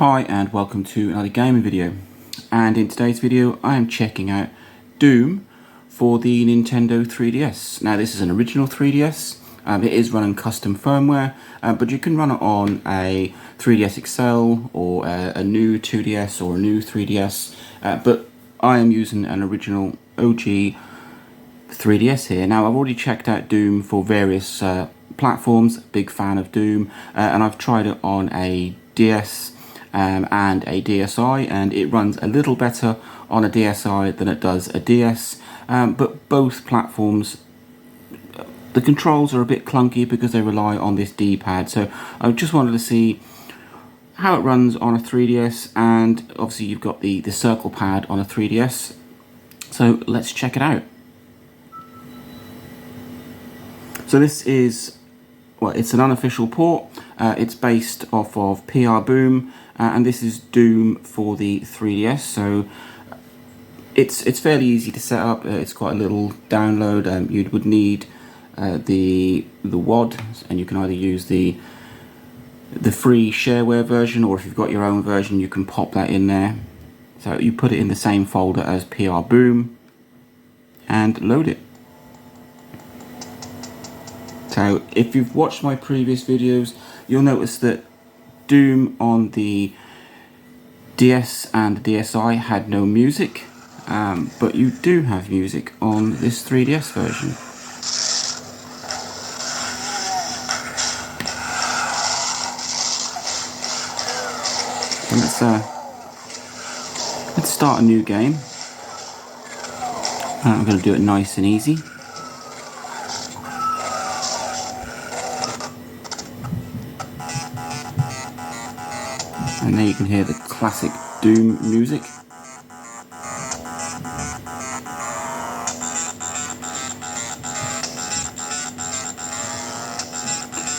Hi and welcome to another gaming video, and in today's video I am checking out Doom for the Nintendo 3DS. Now this is an original 3DS, it is running custom firmware, but you can run it on a 3DS XL or a new 2DS or a new 3DS, but I am using an original OG 3DS here. Now I've already checked out Doom for various platforms, big fan of Doom, and I've tried it on a DS and a DSi, and it runs a little better on a DSi than it does a DS, but both platforms, the controls are a bit clunky because they rely on this D-pad. So I just wanted to see how it runs on a 3DS, and obviously you've got the circle pad on a 3DS, so let's check it out. So this is, well, it's an unofficial port. It's based off of PR Boom, and this is Doom for the 3DS. So it's fairly easy to set up. It's quite a little download. You would need the WAD, and you can either use the free shareware version, or if you've got your own version, you can pop that in there. So you put it in the same folder as PR Boom and load it. So if you've watched my previous videos, you'll notice that Doom on the DS and the DSi had no music, but you do have music on this 3DS version. So let's start a new game. I'm going to do it nice and easy. And there you can hear the classic Doom music.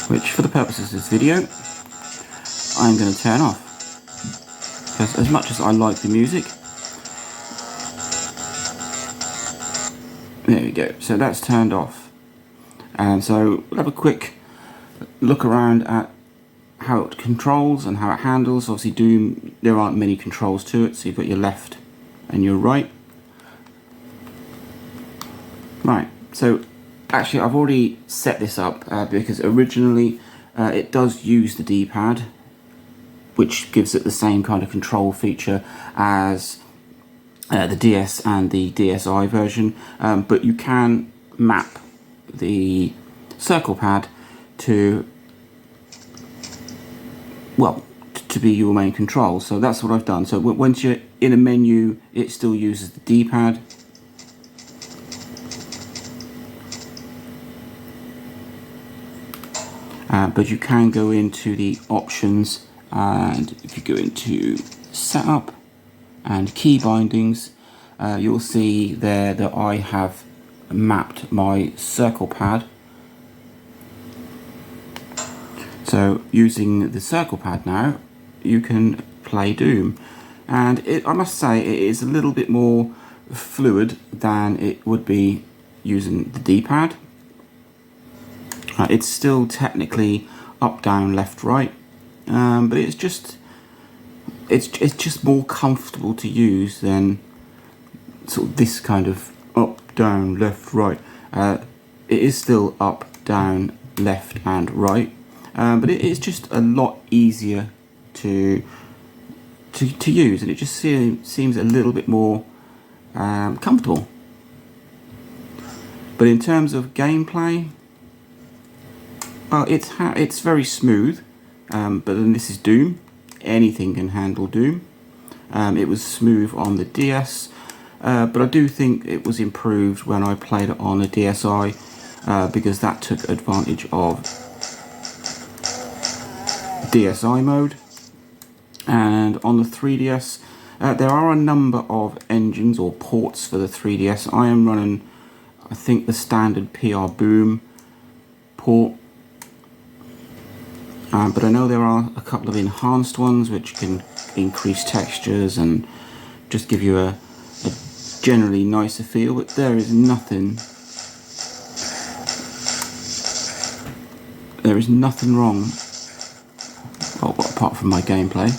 Which, for the purposes of this video, I'm going to turn off. Because as much as I like the music, there we go, so that's turned off. And so we'll have a quick look around at how it controls and how it handles. Obviously Doom, there aren't many controls to it, so you've got your left and your right. Right, so actually I've already set this up because originally it does use the D-pad, which gives it the same kind of control feature as the DS and the DSi version, but you can map the circle pad to, well, to be your main control. So that's what I've done. So once you're in a menu, it still uses the D-pad. But you can go into the options, and if you go into setup and key bindings, you'll see there that I have mapped my circle pad. So using the circle pad now, you can play Doom, and I must say it is a little bit more fluid than it would be using the D-pad. It's still technically up, down, left, right, but it's just more comfortable to use than sort of this kind of up, down, left, right. It is still up, down, left, and right. But it is just a lot easier to use, and it just seems a little bit more comfortable. But in terms of gameplay, well, it's very smooth. But then this is Doom. Anything can handle Doom. It was smooth on the DS, but I do think it was improved when I played it on the DSi, because that took advantage of DSi mode. And on the 3DS, there are a number of engines or ports for the 3DS. I am running, I think, the standard PR Boom port, but I know there are a couple of enhanced ones which can increase textures and just give you a generally nicer feel, but there is nothing wrong, well, apart from my gameplay.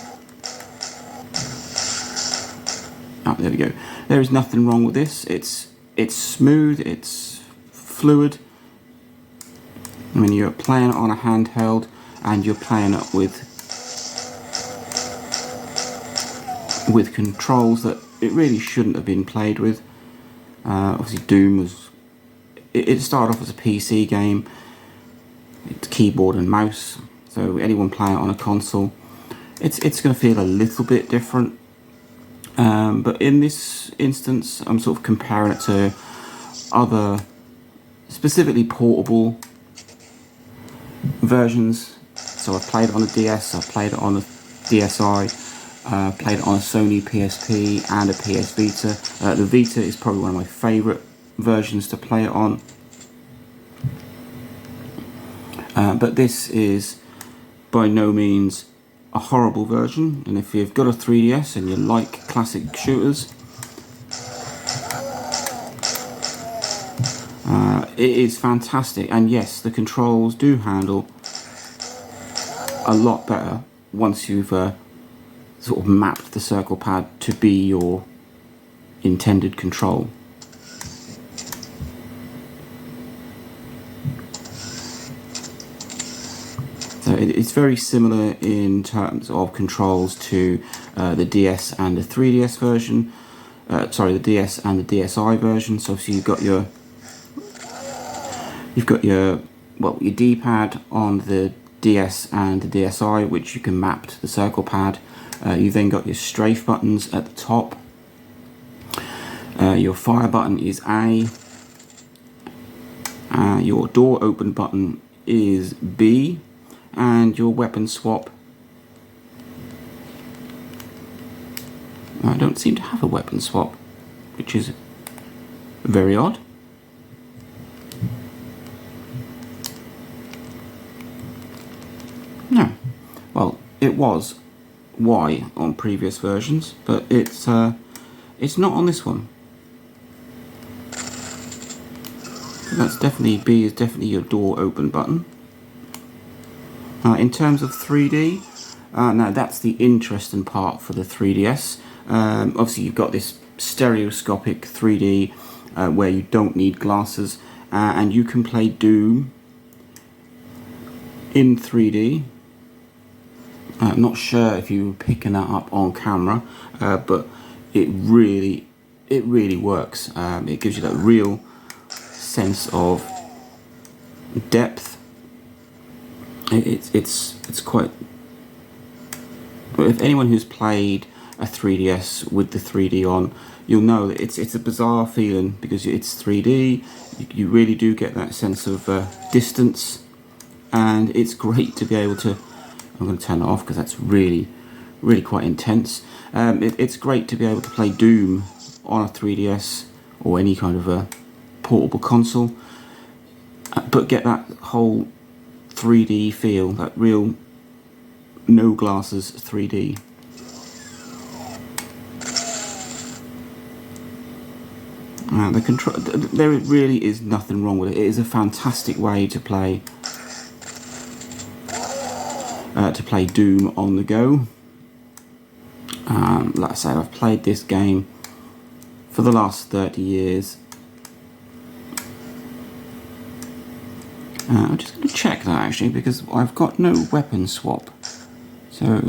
Oh, there we go. There is nothing wrong with this. It's smooth, it's fluid. When you're playing it on a handheld and you're playing it with controls that it really shouldn't have been played with. Obviously Doom was, it started off as a PC game. It's keyboard and mouse, so anyone playing it on a console, it's going to feel a little bit different. But in this instance, I'm sort of comparing it to other, specifically portable versions. So I've played it on a DS, I've played it on a DSi, played it on a Sony PSP and a PS Vita. The Vita is probably one of my favourite versions to play it on. But this is by no means a horrible version, and if you've got a 3DS and you like classic shooters, it is fantastic. And yes, the controls do handle a lot better once you've sort of mapped the circle pad to be your intended control. So it's very similar in terms of controls to the DS and the 3DS version. Sorry, the DS and the DSi version. So obviously you've got your D-pad on the DS and the DSi, which you can map to the circle pad. You've then got your strafe buttons at the top. Your fire button is A. Your door open button is B. And your weapon swap, I don't seem to have a weapon swap, which is very odd. No, well, it was Y on previous versions, but it's not on this one. That's definitely, B is definitely your door open button. In terms of 3D, now that's the interesting part for the 3DS. Obviously you've got this stereoscopic 3D where you don't need glasses, and you can play Doom in 3D. I'm not sure if you were picking that up on camera, but it really works. It gives you that real sense of depth. It's quite. If anyone who's played a 3DS with the 3D on, you'll know that it's a bizarre feeling because it's 3D. You really do get that sense of distance, and it's great to be able to. I'm going to turn it off because that's really quite intense. It's great to be able to play Doom on a 3DS or any kind of a portable console, but get that whole 3D feel, that real no glasses 3D. The control, there really is nothing wrong with it. It is a fantastic way to play Doom on the go. Like I said, I've played this game for the last 30 years. I'm just going to check that actually, because I've got no weapon swap. So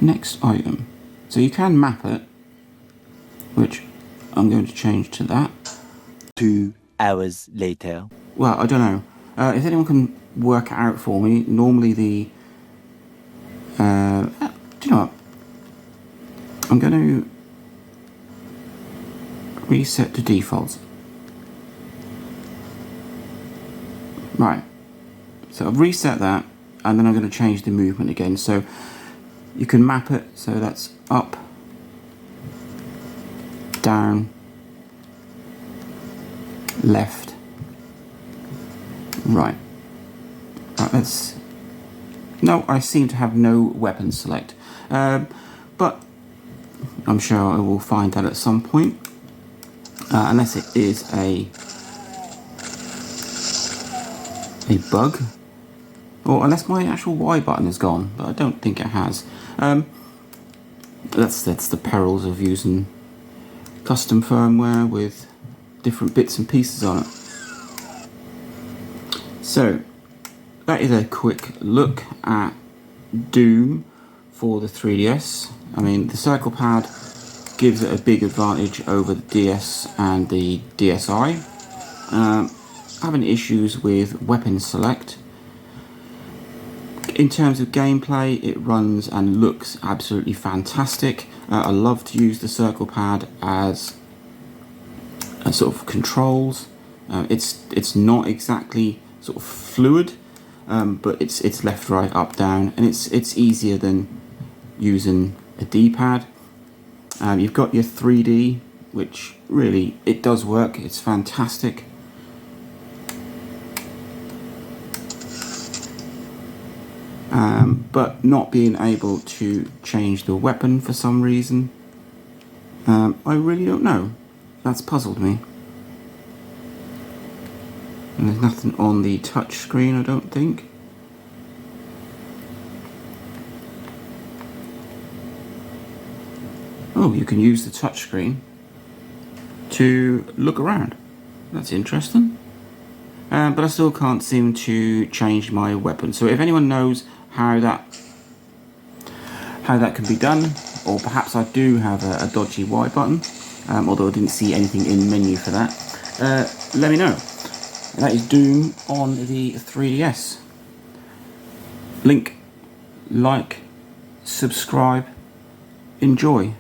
next item. So you can map it, which I'm going to change to that. 2 hours later. Well, I don't know. If anyone can work it out for me, normally the... do you know what? I'm going to reset to defaults. Right. So I've reset that, and then I'm going to change the movement again. So you can map it, so that's up, down, left, right. Right, let's... No, I seem to have no weapon select. But I'm sure I will find that at some point. Unless it is a bug. or unless my actual Y button is gone, but I don't think it has. That's the perils of using custom firmware with different bits and pieces on it. So that is a quick look at Doom for the 3DS. I mean, the circle pad gives it a big advantage over the DS and the DSi. Having issues with weapon select. In terms of gameplay, it runs and looks absolutely fantastic. I love to use the circle pad as a sort of controls. It's not exactly sort of fluid, but it's left, right, up, down, and it's easier than using a D-pad. You've got your 3D, which really, it does work. It's fantastic. But not being able to change the weapon for some reason, I really don't know. That's puzzled me. And there's nothing on the touch screen, I don't think. Oh, you can use the touch screen to look around. That's interesting. But I still can't seem to change my weapon. So if anyone knows how that can be done, or perhaps I do have a dodgy Y button, although I didn't see anything in the menu for that, let me know. That is Doom on the 3DS. Link, like, subscribe, enjoy.